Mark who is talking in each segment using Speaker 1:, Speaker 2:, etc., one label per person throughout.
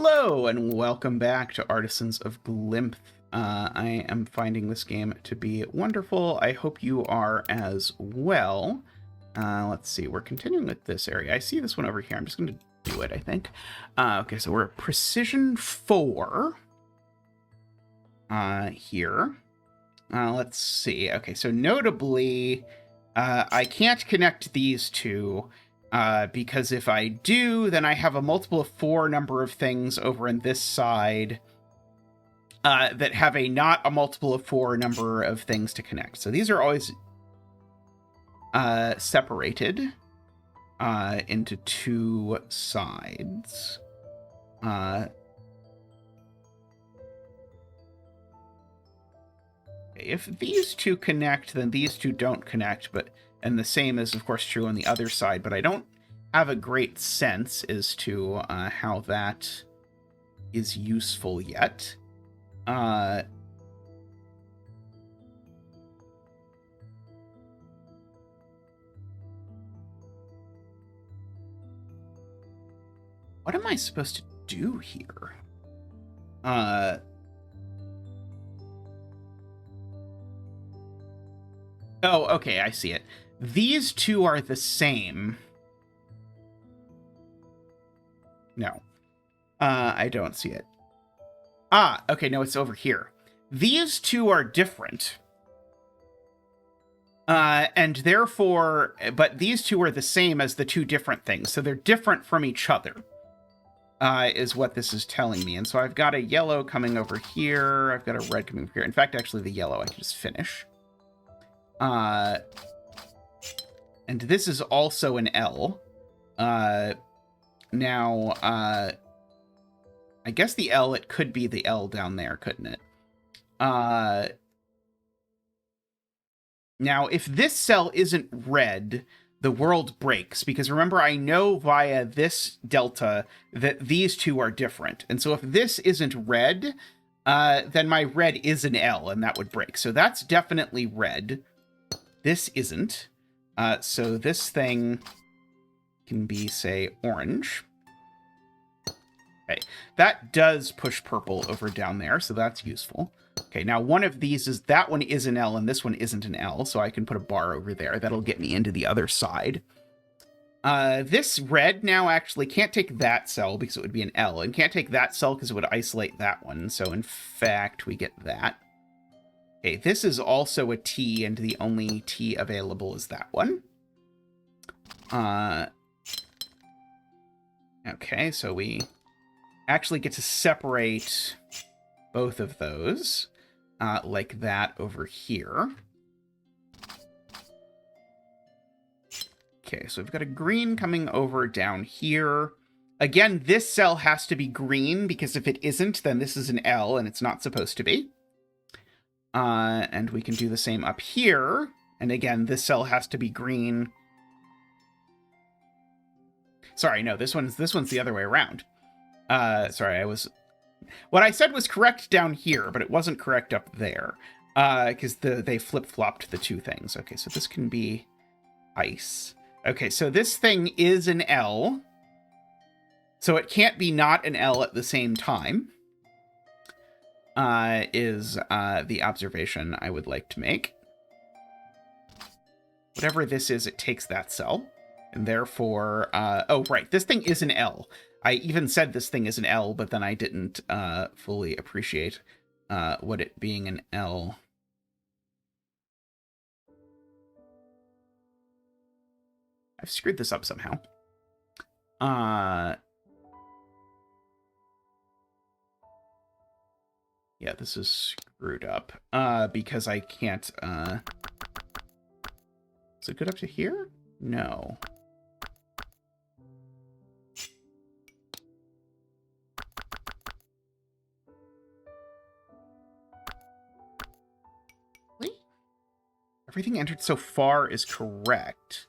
Speaker 1: Hello and welcome back to Artisans of Glimmith. I am finding this game to be wonderful. I hope you are as well. Let's see, we're continuing with this area. I see this one over here. I'm just going to do it, I think. Okay, so we're at Precision 4 here. Let's see. Okay, so notably, I can't connect these two. Because if I do, then I have a multiple of 4 number of things over in this side that have not a multiple of 4 number of things to connect. So these are always separated into 2 sides. If these 2 connect, then these 2 don't connect, and the same is, of course, true on the other side, but I don't have a great sense as to how that is useful yet. What am I supposed to do here? Oh, okay, I see it. These 2 are the same. No. I don't see it. Ah, okay, no, it's over here. These 2 are different. And therefore, but these 2 are the same as the 2 different things. So they're different from each other, is what this is telling me. And so I've got a yellow coming over here. I've got a red coming over here. In fact, actually, the yellow I can just finish. And this is also an L. Now, I guess the L, it could be the L down there, couldn't it? Now, if this cell isn't red, the world breaks. Because remember, I know via this delta that these 2 are different. And so if this isn't red, then my red is an L, and that would break. So that's definitely red. This isn't. So this thing can be, say, orange. Okay, that does push purple over down there, so that's useful. Okay, now one of these is, that one is an L, and this one isn't an L, so I can put a bar over there. That'll get me into the other side. This red now actually can't take that cell because it would be an L, and can't take that cell because it would isolate that one, so in fact, we get that. Okay, this is also a T, and the only T available is that one. Okay, so we actually get to separate both of those, like that over here. Okay, so we've got a green coming over down here. Again, this cell has to be green, because if it isn't, then this is an L, and it's not supposed to be. And we can do the same up here. And again, this cell has to be green. Sorry, no, this one's the other way around. Sorry, what I said was correct down here, but it wasn't correct up there. Because they flip-flopped the 2 things. Okay, so this can be ice. Okay, so this thing is an L. So it can't be not an L at the same time. Is the observation I would like to make. Whatever this is, it takes that cell. And therefore, oh, right, this thing is an L. I even said this thing is an L, but then I didn't fully appreciate what it being an L. I've screwed this up somehow. Yeah, this is screwed up, because I can't, is it good up to here? No. Really? Everything entered so far is correct.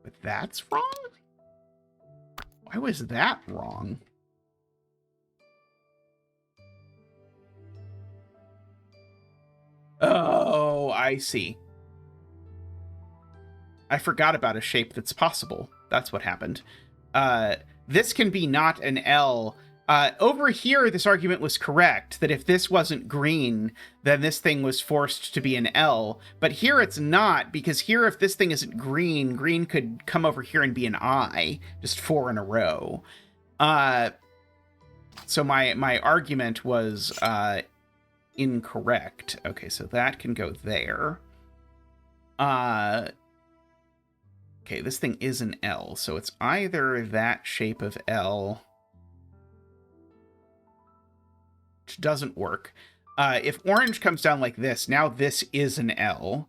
Speaker 1: But that's wrong? Why was that wrong? Oh, I see. I forgot about a shape that's possible. That's what happened. This can be not an L. Over here, this argument was correct, that if this wasn't green, then this thing was forced to be an L. But here it's not, because here, if this thing isn't green, green could come over here and be an I, just 4 in a row. So my argument was incorrect. Okay, so that can go there. Okay, this thing is an L, so it's either that shape of L, which doesn't work. If orange comes down like this, now this is an L,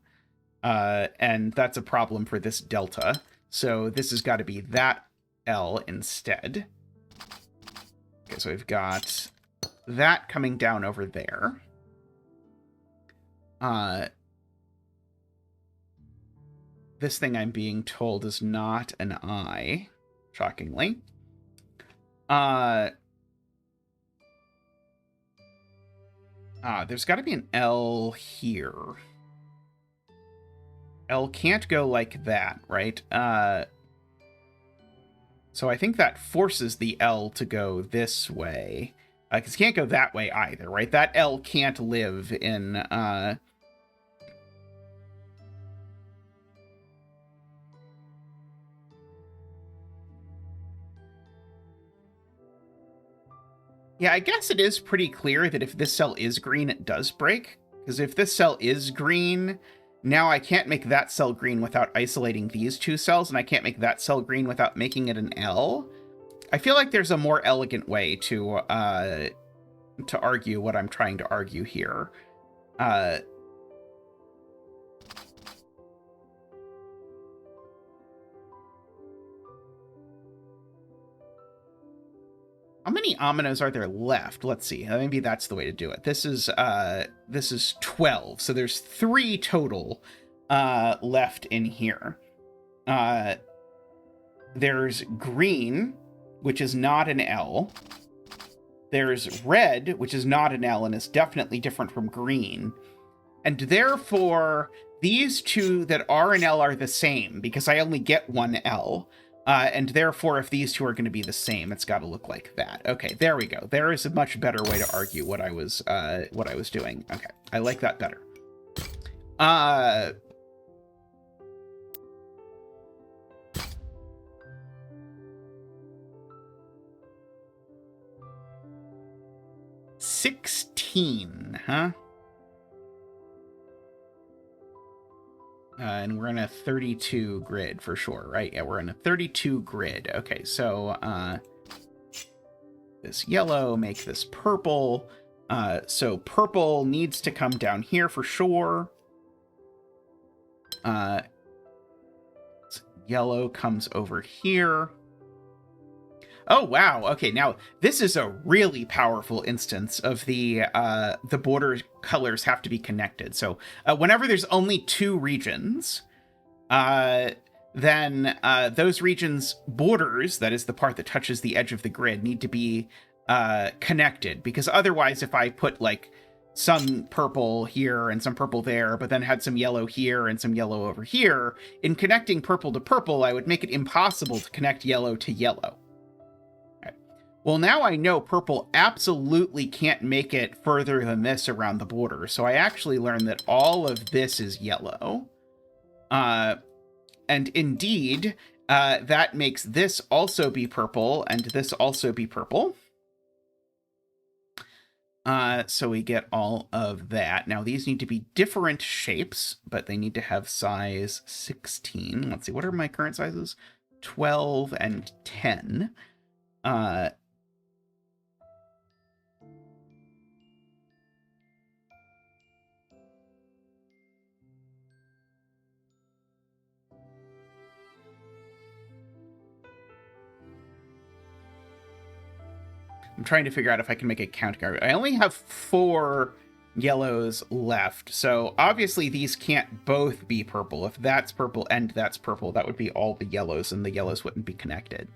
Speaker 1: and that's a problem for this delta. So this has got to be that L instead. Okay, so we've got that coming down over there. This thing I'm being told is not an I, shockingly. There's got to be an L here. L can't go like that, right? So I think that forces the L to go this way. Because it can't go that way either, right? That L can't live in... Yeah, I guess it is pretty clear that if this cell is green, it does break. Because if this cell is green, now I can't make that cell green without isolating these two cells, and I can't make that cell green without making it an L. I feel like there's a more elegant way to argue what I'm trying to argue here. How many Aminos are there left? Let's see. Maybe that's the way to do it. This is 12. So there's 3 total left in here. There's green, which is not an L. There's red, which is not an L and is definitely different from green. And therefore, these two that are an L are the same because I only get one L. And therefore, if these two are going to be the same, it's got to look like that. Okay, there we go. There is a much better way to argue what I was doing. Okay, I like that better. 16, huh? And we're in a 32 grid for sure, right? Yeah, we're in a 32 grid. Okay, so this yellow, make this purple. So purple needs to come down here for sure. Yellow comes over here. Oh, wow. Okay, now this is a really powerful instance of the border colors have to be connected. So whenever there's only 2 regions, then those regions' borders, that is the part that touches the edge of the grid, need to be connected. Because otherwise, if I put like some purple here and some purple there, but then had some yellow here and some yellow over here, in connecting purple to purple, I would make it impossible to connect yellow to yellow. Well, now I know purple absolutely can't make it further than this around the border. So I actually learned that all of this is yellow. And indeed, that makes this also be purple and this also be purple. So we get all of that. Now, these need to be different shapes, but they need to have size 16. Let's see, what are my current sizes? 12 and 10. I'm trying to figure out if I can make a count. I only have 4 yellows left. So obviously these can't both be purple. If that's purple and that's purple, that would be all the yellows and the yellows wouldn't be connected.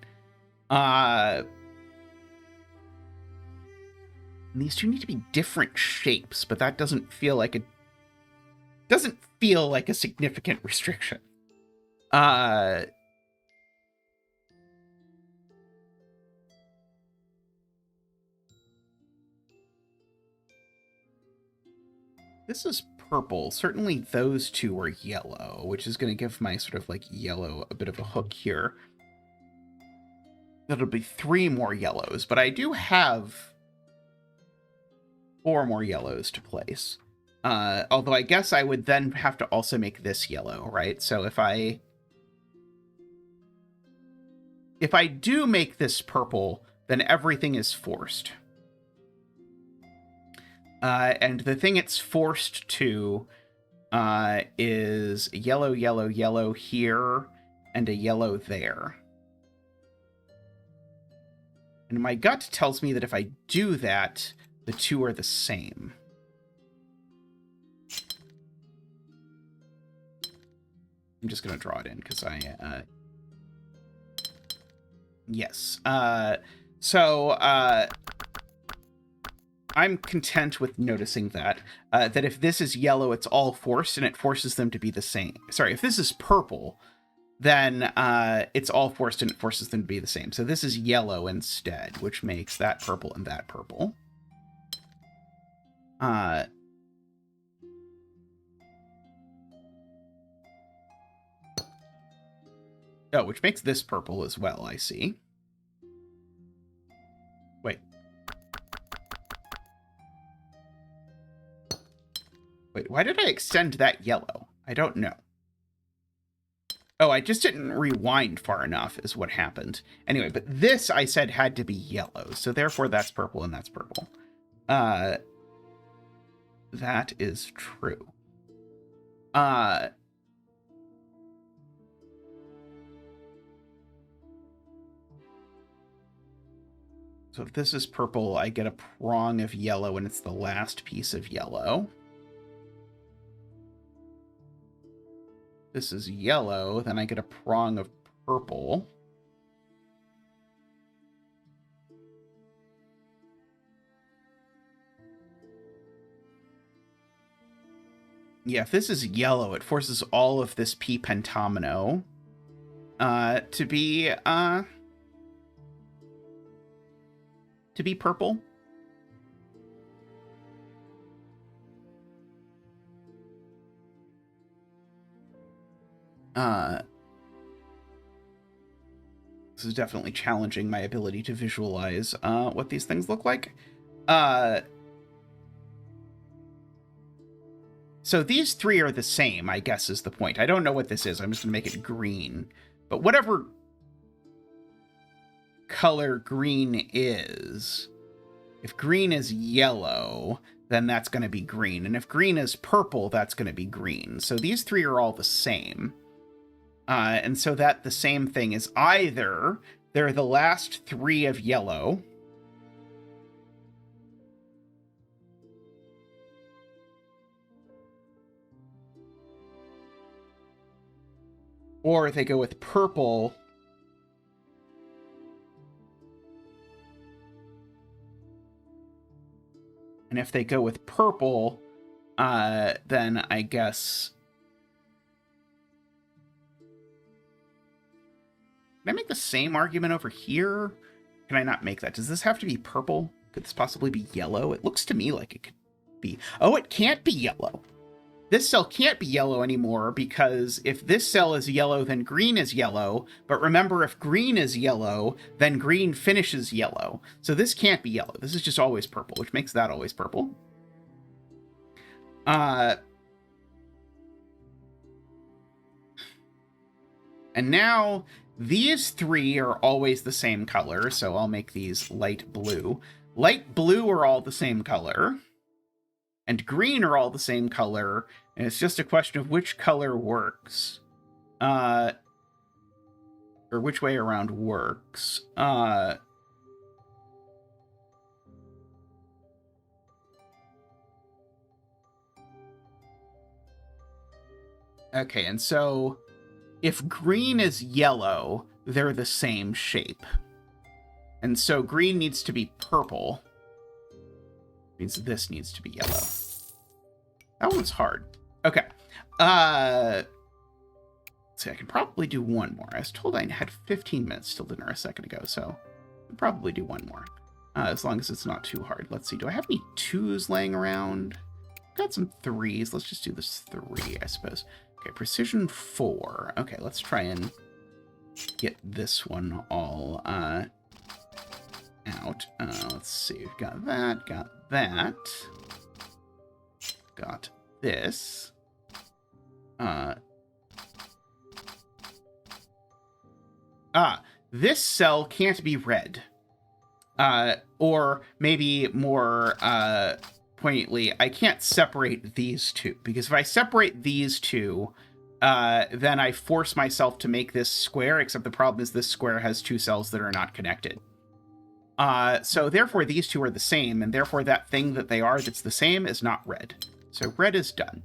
Speaker 1: These two need to be different shapes, but that doesn't feel like a significant restriction. Uh, this is purple. Certainly those two are yellow, which is going to give my sort of like yellow a bit of a hook here. That'll be 3 more yellows, but I do have 4 more yellows to place. Although I guess I would then have to also make this yellow, right? So if I do make this purple, then everything is forced. And the thing it's forced to is yellow, yellow, yellow here, and a yellow there. And my gut tells me that if I do that, the two are the same. I'm just going to draw it in because yes. So I'm content with noticing that if this is yellow, it's all forced, and it forces them to be the same. Sorry, if this is purple, then it's all forced, and it forces them to be the same. So this is yellow instead, which makes that purple and that purple. Oh, which makes this purple as well, I see. Wait, why did I extend that yellow? I don't know. Oh, I just didn't rewind far enough is what happened. Anyway, but this I said had to be yellow, so therefore that's purple and that's purple. That is true. So if this is purple, I get a prong of yellow, and it's the last piece of yellow. This is yellow, then I get a prong of purple. Yeah, if this is yellow, it forces all of this P pentomino to be purple. This is definitely challenging my ability to visualize what these things look like. So these 3 are the same, I guess, is the point. I don't know what this is. I'm just going to make it green. But whatever color green is, if green is yellow, then that's going to be green. And if green is purple, that's going to be green. So these 3 are all the same. And so that the same thing is either they're the last 3 of yellow, or they go with purple, and if they go with purple, then I guess... Can I make the same argument over here? Can I not make that? Does this have to be purple? Could this possibly be yellow? It looks to me like it could be... Oh, it can't be yellow. This cell can't be yellow anymore, because if this cell is yellow, then green is yellow. But remember, if green is yellow, then green finishes yellow. So this can't be yellow. This is just always purple, which makes that always purple. And now these 3 are always the same color, so I'll make these light blue. Light blue are all the same color, and green are all the same color, and it's just a question of which color works. Or which way around works. Okay, and so if green is yellow, they're the same shape. And so green needs to be purple. Means this needs to be yellow. That one's hard. Okay. see, I can probably do one more. I was told I had 15 minutes till dinner a second ago, so I'll probably do one more. As long as it's not too hard. Let's see, do I have any 2s laying around? Got some 3s. Let's just do this 3, I suppose. Okay, precision 4. Okay, let's try and get this one all out. Let's see, we've got that, got this. This cell can't be red. Or maybe more poignantly, I can't separate these two, because if I separate these two, then I force myself to make this square, except the problem is this square has 2 cells that are not connected. So therefore these two are the same, and therefore that thing that they are that's the same is not red. So red is done.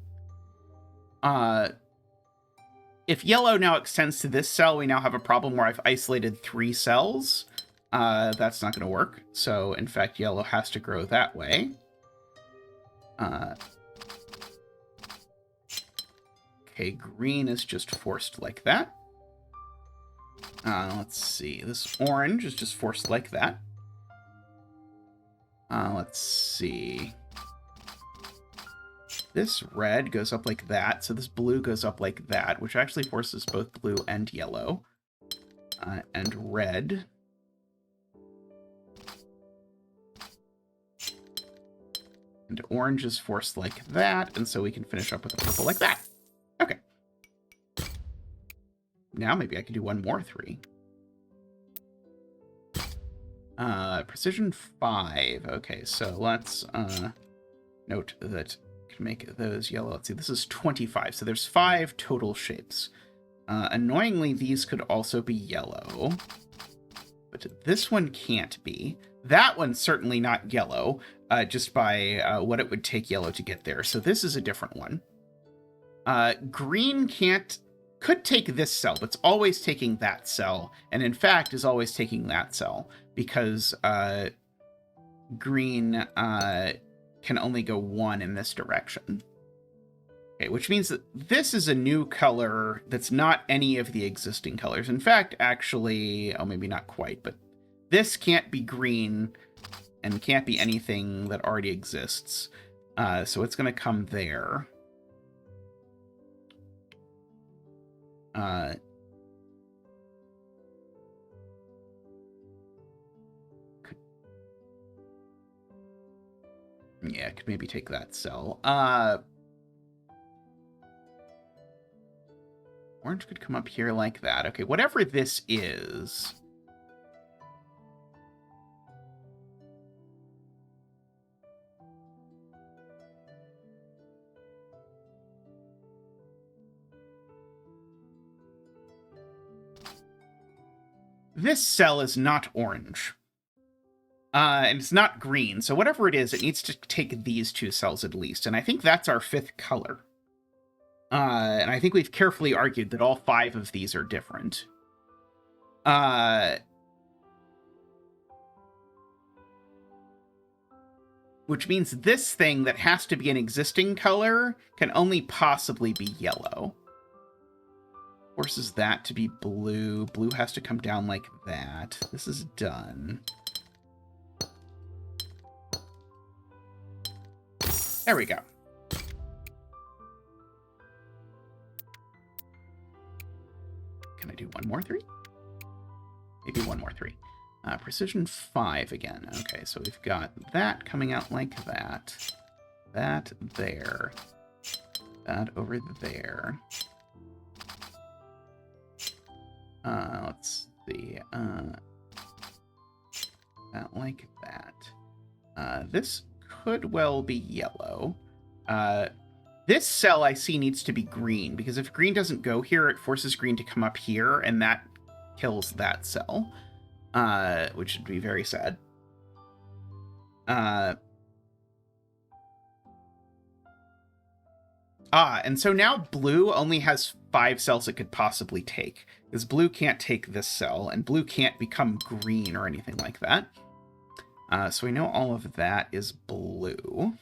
Speaker 1: If yellow now extends to this cell, we now have a problem where I've isolated 3 cells. That's not going to work. So in fact, yellow has to grow that way. Okay, green is just forced like that. Let's see. This orange is just forced like that. Let's see. This red goes up like that, so this blue goes up like that, which actually forces both blue and yellow. And red. And orange is forced like that, and so we can finish up with a purple like that. Okay. Now maybe I can do one more 3. Precision 5. Okay, so let's note that I can make those yellow. Let's see, this is 25, so there's 5 total shapes. Annoyingly, these could also be yellow, but this one can't be. That one's certainly not yellow, just by what it would take yellow to get there. So this is a different one. Green could take this cell, but it's always taking that cell, and in fact is always taking that cell, because green can only go 1 in this direction. Okay, which means that this is a new color that's not any of the existing colors. In fact, actually, oh, maybe not quite, but this can't be green and can't be anything that already exists. So it's going to come there. Yeah, could maybe take that cell. Orange could come up here like that. Okay, whatever this is. This cell is not orange. And it's not green, so whatever it is, it needs to take these 2 cells at least, and I think that's our 5th color. And I think we've carefully argued that all 5 of these are different. Which means this thing that has to be an existing color can only possibly be yellow. Forces that to be blue. Blue has to come down like that. This is done. There we go. Can I do one more 3? Maybe one more 3. Precision 5 again. Okay, so we've got that coming out like that. That there. That over there. Let's see. That like that. This could well be yellow. This cell I see needs to be green, because if green doesn't go here, it forces green to come up here, and that kills that cell, which would be very sad. And so now blue only has 5 cells it could possibly take, because blue can't take this cell, and blue can't become green or anything like that. So we know all of that is blue.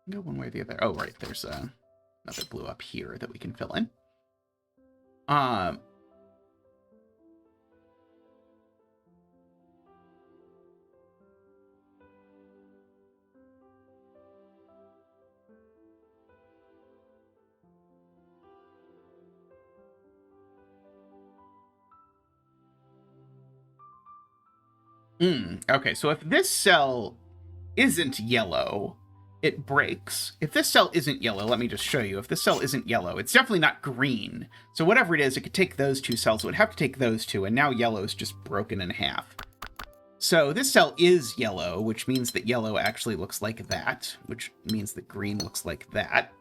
Speaker 1: Go one way or the other. Oh, right, there's Another blue up here that we can fill in. Okay, so if this cell isn't yellow, it breaks. If this cell isn't yellow, let me just show you. If this cell isn't yellow, it's definitely not green. So whatever it is, it could take those two cells. It would have to take those two, and now yellow is just broken in half. So this cell is yellow, which means that yellow actually looks like that, which means that green looks like that.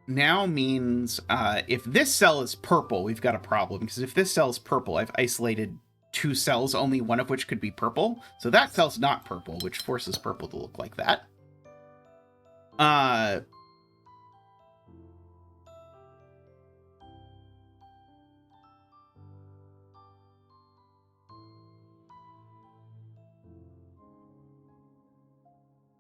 Speaker 1: Now means if this cell is purple, we've got a problem, because if this cell is purple, I've isolated two cells, only one of which could be purple. So that cell's not purple, which forces purple to look like that.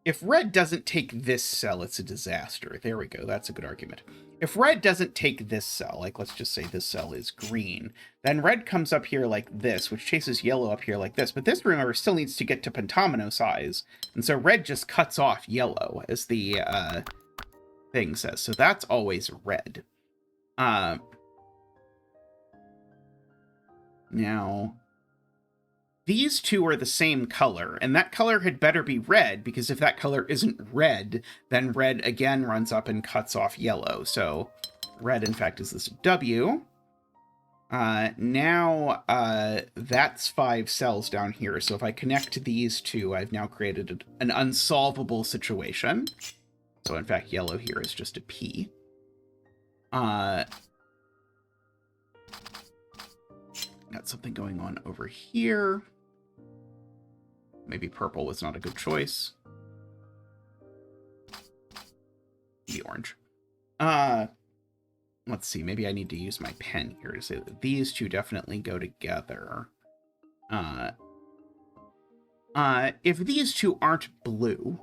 Speaker 1: If red doesn't take this cell, it's a disaster. There we go. That's a good argument. If red doesn't take this cell, like let's just say this cell is green, then red comes up here like this, which chases yellow up here like this. But this, remember, still needs to get to pentomino size. And so red just cuts off yellow, as the thing says. So that's always red. Now, these two are the same color, and that color had better be red, because if that color isn't red, then red again runs up and cuts off yellow. So red, in fact, is this W. Now that's 5 cells down here. So if I connect these two, I've now created an unsolvable situation. So in fact, yellow here is just a P. Got something going on over here. Maybe purple was not a good choice. Maybe orange. Let's see. Maybe I need to use my pen here to say that these two definitely go together. If these two aren't blue,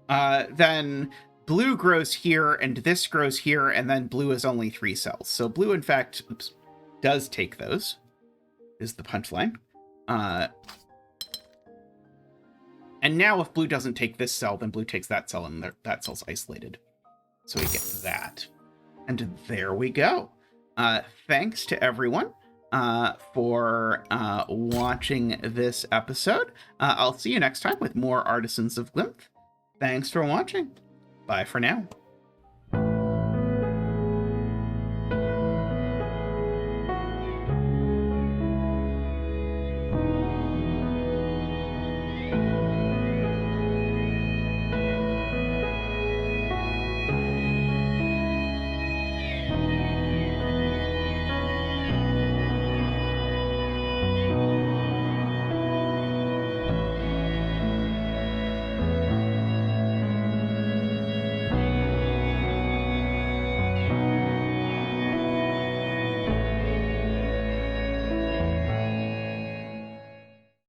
Speaker 1: then blue grows here and this grows here, and then blue is only 3 cells. So blue, in fact, does take those, is the punchline. And now if blue doesn't take this cell, then blue takes that cell, and that cell's isolated. So we get that. And there we go. Thanks to everyone for watching this episode. I'll see you next time with more Artisans of Glimmith. Thanks for watching. Bye for now.